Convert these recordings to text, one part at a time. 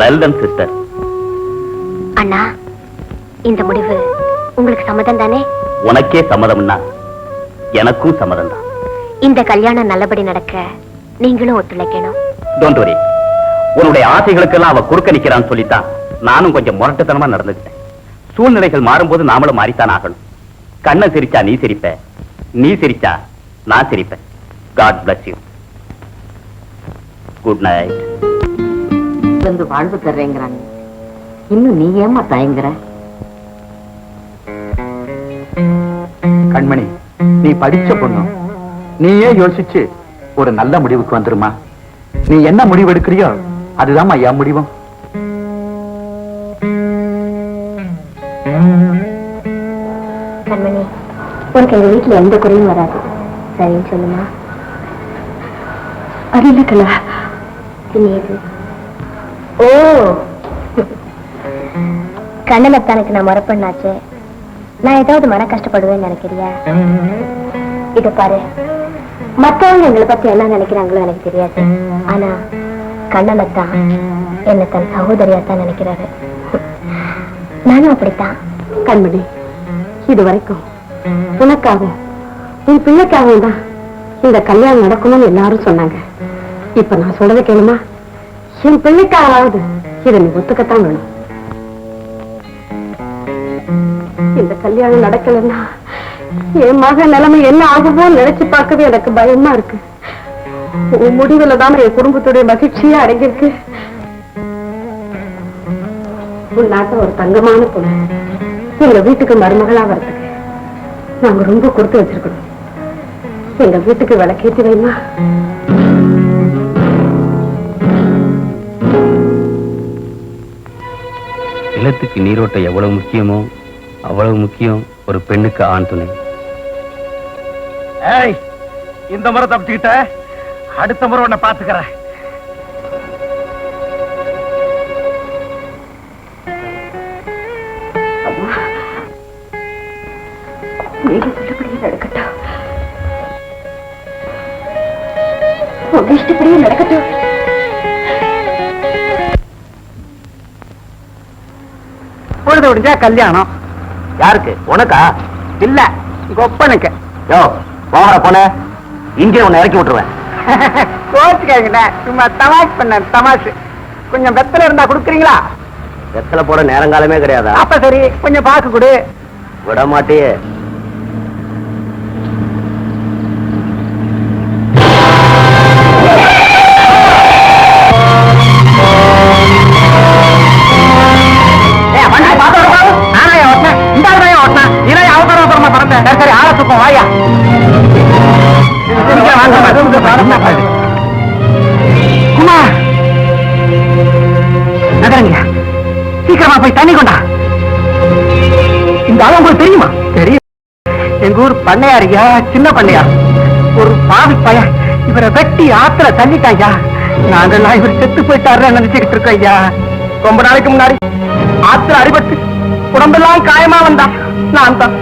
Well done sister. அண்ணா, இந்த முடிவு உங்களுக்கு சம்மதம் தானே? உனக்கே சம்மதம்னா எனக்கும் சம்மதம் தான். இந்த கல்யாணம் நல்லபடி நடக்க நீங்களும் ஒத்துழைக்கணும். Don't worry. உன்னுடைய ஆசைகளுக்கெல்லாம் அவ குறுக்க நிக்கிறான்னு சொல்லித்தான் நானும் கொஞ்சம் முரட்டுத்தனமா நடந்துக்கிட்டேன். சூழ்நிலைகள் மாறும்போது நாமளும் மாறித்தான் ஆகணும். கண்ணை சிரிச்சா நீ சிரிப்ப, நீ சிரிச்சா நான் சிரிப்பேன். God bless you. Good night. வாழ்வு தர்றேங்கிறாங்க, இன்னும் நீ ஏமா தயங்குற? கண்மணி, நீ படிச்ச பொண்ணு, நீயே யோசிச்சு ஒரு நல்ல முடிவுக்கு வந்துருமா. நீ என்ன முடிவு எடுக்கிறியோ அதுதான் என் முடிவும். கண்மணி, உனக்கு எங்க வீட்டுல எந்த குறையும் வராது. சரின்னு சொல்லுமா? அது இல்ல கலா. ஓ, கண்ணனத்தானுக்கு நான் மறப்பண்ணாச்சு. நான் ஏதாவது மன கஷ்டப்படுவேன்னு நினைக்கிறியா? இத பாரு, மத்தவங்க எங்களை பத்தி என்ன நினைக்கிறாங்களோ எனக்கு தெரியாது. ஆனா கண்ணனத்தான் என்ன தன் சகோதரியாத்தான் நினைக்கிறாரு. நானும் அப்படித்தான். கண்மணி, இது வரைக்கும் உனக்காகவும் உன் பிள்ளைக்காகவும் தான் இந்த கல்யாணம் நடக்கணும்னு எல்லாரும் சொன்னாங்க. இப்ப நான் சொல்றதை கேளுமா? என் பிள்ளைக்காவது இதை நீ ஒத்துக்கத்தான் வேணும். இந்த கல்யாணம் நடக்கலன்னா என் மக நிலைமை என்ன ஆகுமோ நினைச்சு பார்க்கவே எனக்கு பயமா இருக்கு. உன் முடிவுல தான் என் குடும்பத்துடைய மகிழ்ச்சியா அடங்கியிருக்கு. உன் நாட்ட ஒரு தங்கமான பொண்ணு எங்க வீட்டுக்கு மருமகளா வரதுக்கு நாங்க ரொம்ப கொடுத்து வச்சிருக்கணும். எங்க வீட்டுக்கு விளக்கேற்றி வைமா. நிலத்துக்கு நீரோட்டம் எவ்வளவு முக்கியமோ அவ்வளவு முக்கியம் ஒரு பெண்ணுக்கு ஆண் துணை. இந்த முறை தப்பிச்சுக்கிட்ட, அடுத்த முறை உன்னை பாத்துக்கிறேன். நீங்க சொல்லபடியே நடக்கட்டும். உங்க இஷ்டப்படியே நடக்கட்டும். பொழுது விடிஞ்சா கல்யாணம். யாருக்கு? உனக்கா? இல்ல, கொப்பனுக்கு. யோ, போகிற போன இங்கே உன்னை இறக்கி விட்டுருவேன். கோச்சுக்காங்க, சும்மா தமாஷ் பண்ண தமாஷ். கொஞ்சம் வெத்தலை இருந்தா கொடுக்குறீங்களா? வெத்தலை போட நேரங்காலமே கிடையாதா? அப்ப சரி, கொஞ்சம் பாக்கு கொடு. விட மாட்டியே. சரி, ஆள தூக்கம் வாயா. குமார், நகரங்க, சீக்கிரமா போய் தண்ணி கொண்டா. இந்த ஆளு உங்களுக்கு தெரியுமா? தெரியும். எங்க ஊர் பண்ணையாரியா, சின்ன பண்ணையார். ஒரு பாவி பையன் இவரை வெட்டி ஆத்துல தள்ளிட்டாயா. நாங்கெல்லாம் இவர் செத்து போயிட்டாரு நினைச்சுக்கிட்டு இருக்கோம் ஐயா. ரொம்ப நாளைக்கு முன்னாடி ஆத்துல அடிபட்டு உடம்பெல்லாம் காயமா வந்தா நான் தான்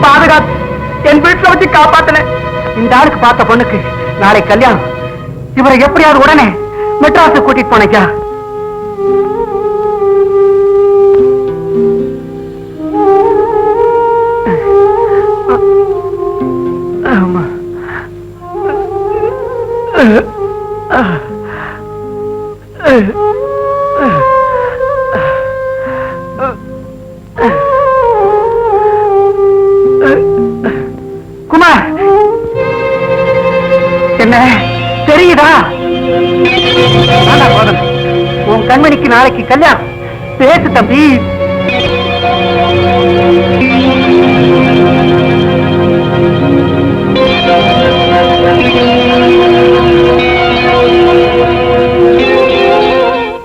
பாதுகாத்து என் வீட்டுல வச்சு காப்பாத்தினேன். இந்த ஆளுக்கு பார்த்த பொண்ணுக்கு நாளை கல்யாணம். இவரை எப்படியாவது உடனே மெட்ராஸுக்கு கூட்டிட்டு போனைக்கா. ஆமா, குமார், என்ன தெரியுதா? உன் கண்மணிக்கு நாளைக்கு கல்யாணம். பேசு தம்பி.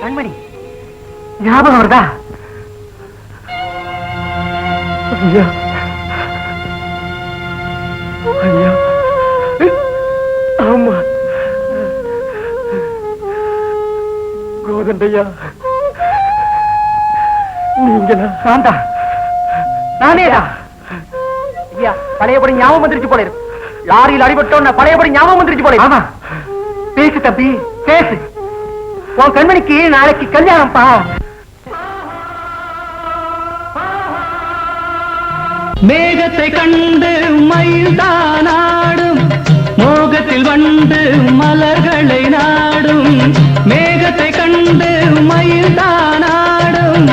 கண்மணி ஞாபகம் வருதா? ஐயா, ஐயா, ஆமா, கோதண்டையா, நீங்களா? நானேடா. ஐயா, பழையபடி ஞாபகம் வந்துருச்சு போல இருக்கு. லாரியில் அடிபட்டோம், பழையபடி ஞாபகம் வந்துருச்சு போல. ஆமா, பேசு தம்பி, பேசு. உன் கண்மணிக்கு நாளைக்கு கல்யாணம்ப்பா. மேகத்தை கண்டு மயில் தானாடும், மோகத்தில் வந்து மலர்களை நாடும். மேகத்தை கண்டு மயில் தானாடும்,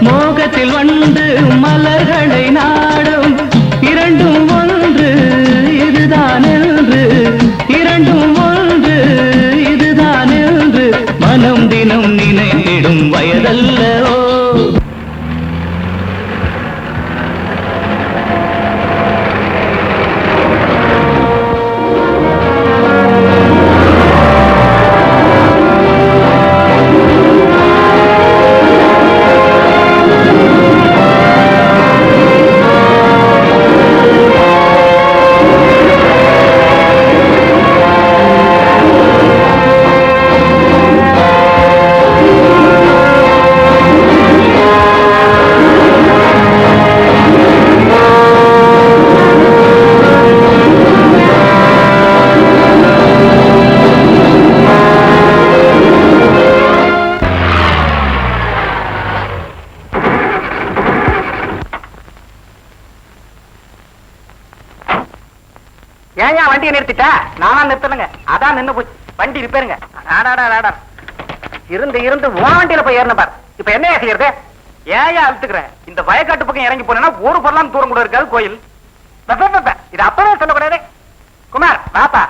மோகத்தில் வந்து மலர்களை நாடும். இரண்டும் ஒன்று இதுதான் என்று, இரண்டும் ஒன்று இதுதான் என்று மனம் தினம் நினைத்திடும் வயதல்லவோ. ஏன் வண்டியை நிறுத்திட்டா? நானா நிறுத்தணுங்க, அதான் நின்னு போச்சு. வண்டி ரிப்பேருங்க. இருந்து இருந்து வண்டியில போய் ஏறின பார். இப்ப என்ன செய்யறது? ஏன் அழுத்துக்கிறேன்? இந்த வயக்காட்டு பக்கம் இறங்கி போனா ஒரு பொருளாம் தூரம் கூட இருக்காது கோயில். இது அப்பவே சொல்லக்கூடாது. குமார் பாப்பா,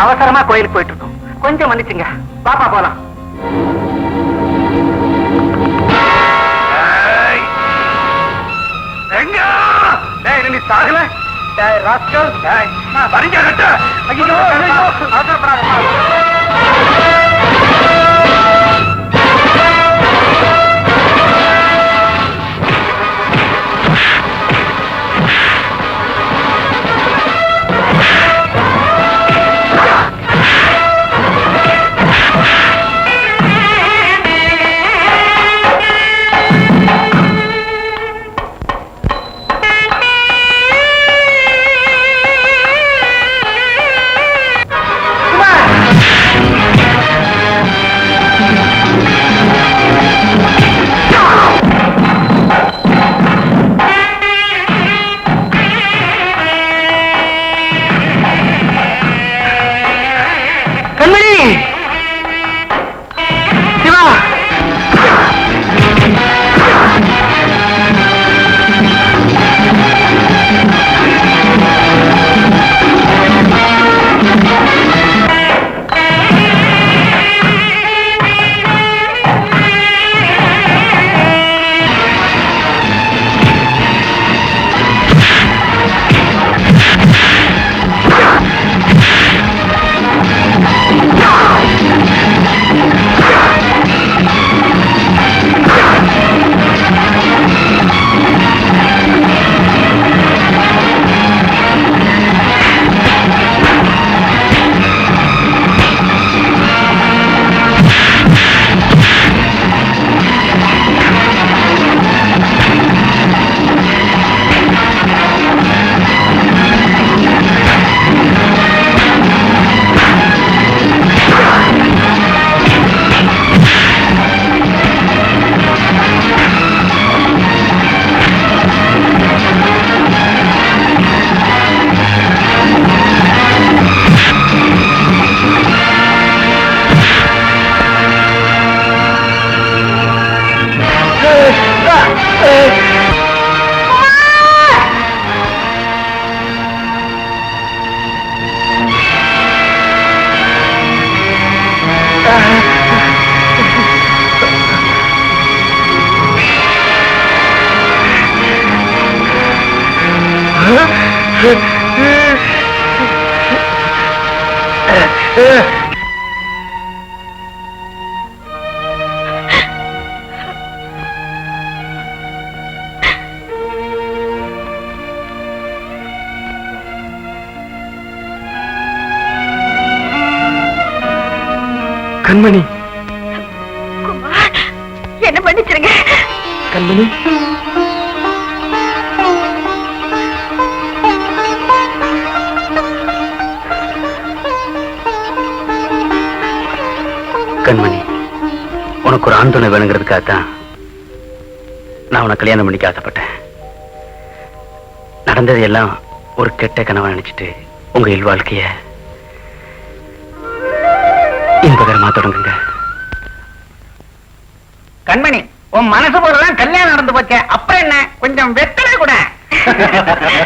அவசரமா கோயிலுக்கு போயிட்டு இருக்கோம். கொஞ்சம் மன்னிச்சுங்க. பாப்பா போலாம். நீ சாகல ராஸ்கல். கண்மணி, என்ன பண்ணிச்சிருங்க. கண்மணி, கண்மணி, உனக்கு ஒரு ஆண் துணை வேணுங்கிறதுக்காகத்தான் நான் உனக்கு கல்யாணம் பண்ணிக்க ஆசைப்பட்டேன். நடந்தது எல்லாம் ஒரு கெட்ட கனவா நினைச்சிட்டு உங்க இல்வாழ்க்கைய இன்பகரமா தொடங்குங்க. கண்மணி, உன் மனசு போலதான் கல்யாணம் நடந்து போச்சே, அப்புறம் என்ன, கொஞ்சம் வெத்தலை கூட.